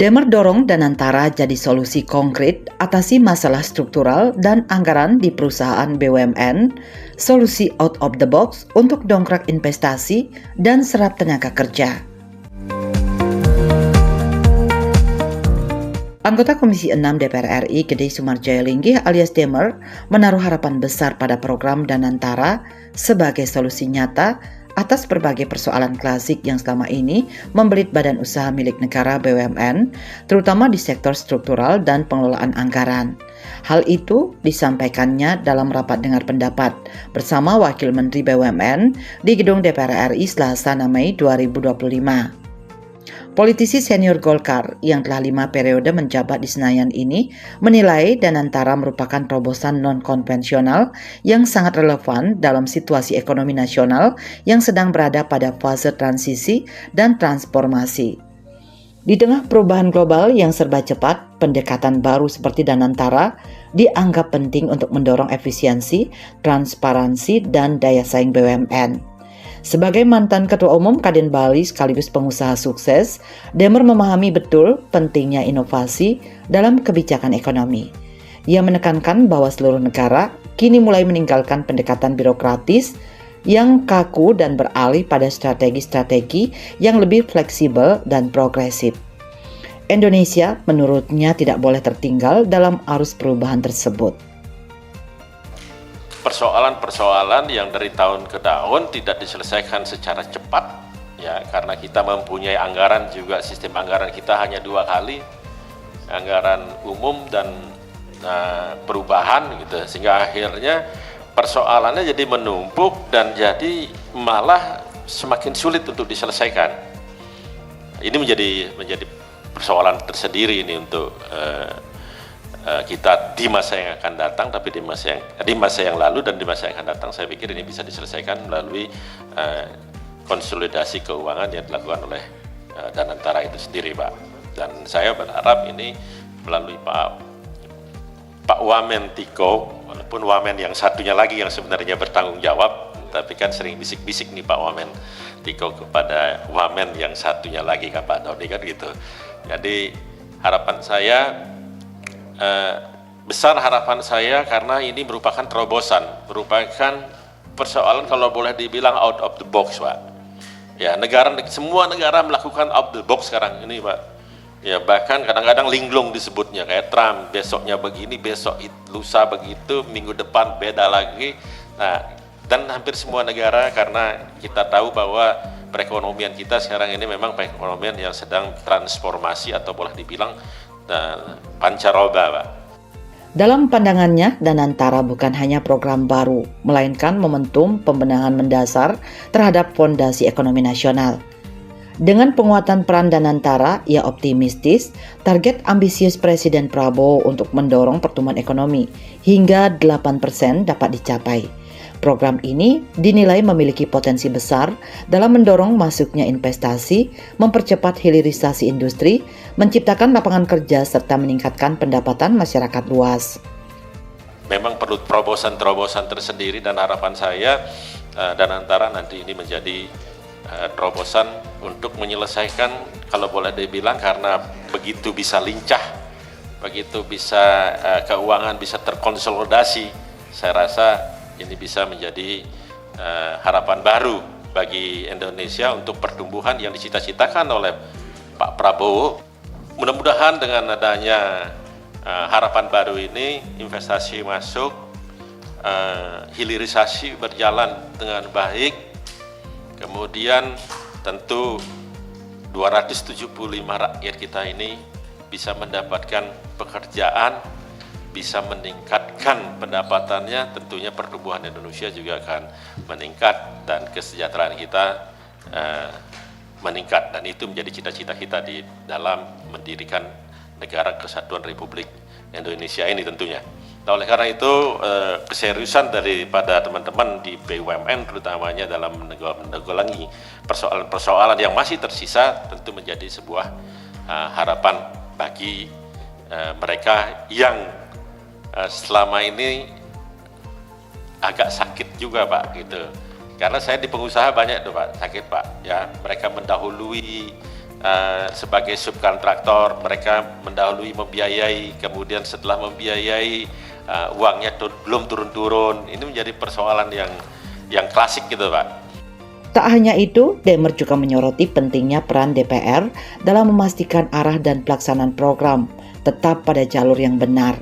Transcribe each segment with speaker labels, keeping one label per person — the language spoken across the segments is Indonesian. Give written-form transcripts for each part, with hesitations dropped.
Speaker 1: Demer dorong Danantara jadi solusi konkret atasi masalah struktural dan anggaran di perusahaan BUMN, solusi out of the box untuk dongkrak investasi dan serap tenaga kerja. Anggota Komisi 6 DPR RI Gede Sumarjaya Linggih alias Demer menaruh harapan besar pada program Danantara sebagai solusi nyata atas berbagai persoalan klasik yang selama ini membelit badan usaha milik negara BUMN, terutama di sektor struktural dan pengelolaan anggaran. Hal itu disampaikannya dalam rapat dengar pendapat bersama Wakil Menteri BUMN di Gedung DPR RI Selasa 6 Mei 2025. Politisi senior Golkar yang telah 5 periode menjabat di Senayan ini menilai Danantara merupakan terobosan non-konvensional yang sangat relevan dalam situasi ekonomi nasional yang sedang berada pada fase transisi dan transformasi. Di tengah perubahan global yang serba cepat, pendekatan baru seperti Danantara dianggap penting untuk mendorong efisiensi, transparansi, dan daya saing BUMN. Sebagai mantan Ketua Umum Kadin Bali sekaligus pengusaha sukses, Demer memahami betul pentingnya inovasi dalam kebijakan ekonomi. Ia menekankan bahwa seluruh negara kini mulai meninggalkan pendekatan birokratis yang kaku dan beralih pada strategi-strategi yang lebih fleksibel dan progresif. Indonesia menurutnya tidak boleh tertinggal dalam arus perubahan tersebut.
Speaker 2: Persoalan-persoalan yang dari tahun ke tahun tidak diselesaikan secara cepat, ya, karena kita mempunyai anggaran juga, sistem anggaran kita hanya 2 kali, anggaran umum dan perubahan gitu, sehingga akhirnya persoalannya jadi menumpuk dan jadi malah semakin sulit untuk diselesaikan. Ini menjadi persoalan tersendiri ini untuk kita di masa yang akan datang, tapi di masa yang lalu dan di masa yang akan datang saya pikir ini bisa diselesaikan melalui konsolidasi keuangan yang dilakukan oleh Danantara itu sendiri, Pak. Dan saya berharap ini melalui Pak Wamen Tiko, walaupun Wamen yang satunya lagi yang sebenarnya bertanggung jawab, tapi kan sering bisik-bisik nih Pak Wamen Tiko kepada Wamen yang satunya lagi kan Pak Doni kan gitu. Jadi harapan saya besar harapan saya karena ini merupakan terobosan, merupakan persoalan kalau boleh dibilang out of the box, Pak. Ya, semua negara melakukan out of the box sekarang ini, Pak. Ya, bahkan kadang-kadang linglung disebutnya, kayak Trump, besoknya begini, besok lusa begitu, minggu depan beda lagi. Nah, dan hampir semua negara karena kita tahu bahwa perekonomian kita sekarang ini memang perekonomian yang sedang transformasi atau boleh dibilang pancaroba, Pak.
Speaker 1: Dalam pandangannya, Danantara bukan hanya program baru, melainkan momentum pembenahan mendasar terhadap fondasi ekonomi nasional. Dengan penguatan peran Danantara, ia optimistis target ambisius Presiden Prabowo untuk mendorong pertumbuhan ekonomi hingga 8% dapat dicapai. Program ini dinilai memiliki potensi besar dalam mendorong masuknya investasi, mempercepat hilirisasi industri, menciptakan lapangan kerja, serta meningkatkan pendapatan masyarakat luas.
Speaker 2: Memang perlu terobosan-terobosan tersendiri dan harapan saya Danantara nanti ini menjadi terobosan untuk menyelesaikan, kalau boleh dibilang karena begitu bisa lincah, begitu bisa keuangan bisa terkonsolidasi, saya rasa ini bisa menjadi harapan baru bagi Indonesia untuk pertumbuhan yang dicita-citakan oleh Pak Prabowo. Mudah-mudahan dengan adanya harapan baru ini, investasi masuk, hilirisasi berjalan dengan baik, kemudian tentu 275 rakyat kita ini bisa mendapatkan pekerjaan, bisa meningkatkan pendapatannya, tentunya pertumbuhan Indonesia juga akan meningkat dan kesejahteraan kita meningkat, dan itu menjadi cita-cita kita di dalam mendirikan negara kesatuan Republik Indonesia ini tentunya. Nah, oleh karena itu keseriusan daripada teman-teman di BUMN terutamanya dalam menanggulangi persoalan-persoalan yang masih tersisa tentu menjadi sebuah harapan bagi mereka yang selama ini agak sakit juga, Pak, gitu. Karena saya di pengusaha banyak tuh, Pak, sakit, Pak. Ya, mereka mendahului sebagai subkontraktor, mereka mendahului membiayai, kemudian setelah membiayai uangnya belum turun-turun. Ini menjadi persoalan yang klasik gitu Pak.
Speaker 1: Tak hanya itu, Demer juga menyoroti pentingnya peran DPR dalam memastikan arah dan pelaksanaan program tetap pada jalur yang benar.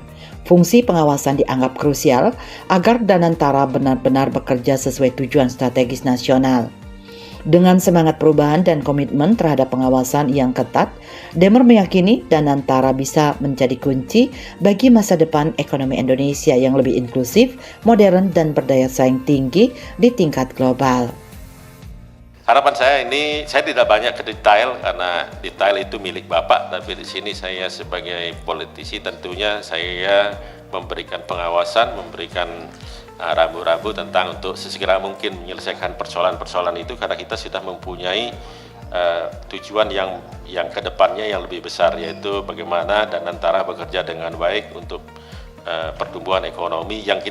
Speaker 1: Fungsi pengawasan dianggap krusial agar Danantara benar-benar bekerja sesuai tujuan strategis nasional. Dengan semangat perubahan dan komitmen terhadap pengawasan yang ketat, Demer meyakini Danantara bisa menjadi kunci bagi masa depan ekonomi Indonesia yang lebih inklusif, modern, dan berdaya saing tinggi di tingkat global.
Speaker 2: Harapan saya ini, saya tidak banyak ke detail karena detail itu milik Bapak, tapi di sini saya sebagai politisi tentunya saya memberikan pengawasan, memberikan rambu-rambu tentang untuk sesegera mungkin menyelesaikan persoalan-persoalan itu karena kita sudah mempunyai tujuan yang kedepannya yang lebih besar, yaitu bagaimana Danantara bekerja dengan baik untuk pertumbuhan ekonomi yang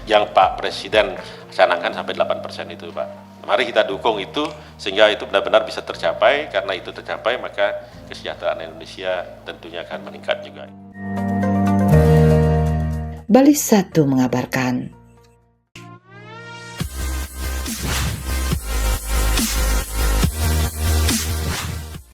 Speaker 2: yang Pak Presiden canangkan sampai 8% itu Pak. Mari kita dukung itu sehingga itu benar-benar bisa tercapai, karena itu tercapai maka kesejahteraan Indonesia tentunya akan meningkat juga.
Speaker 1: Bali 1 mengabarkan.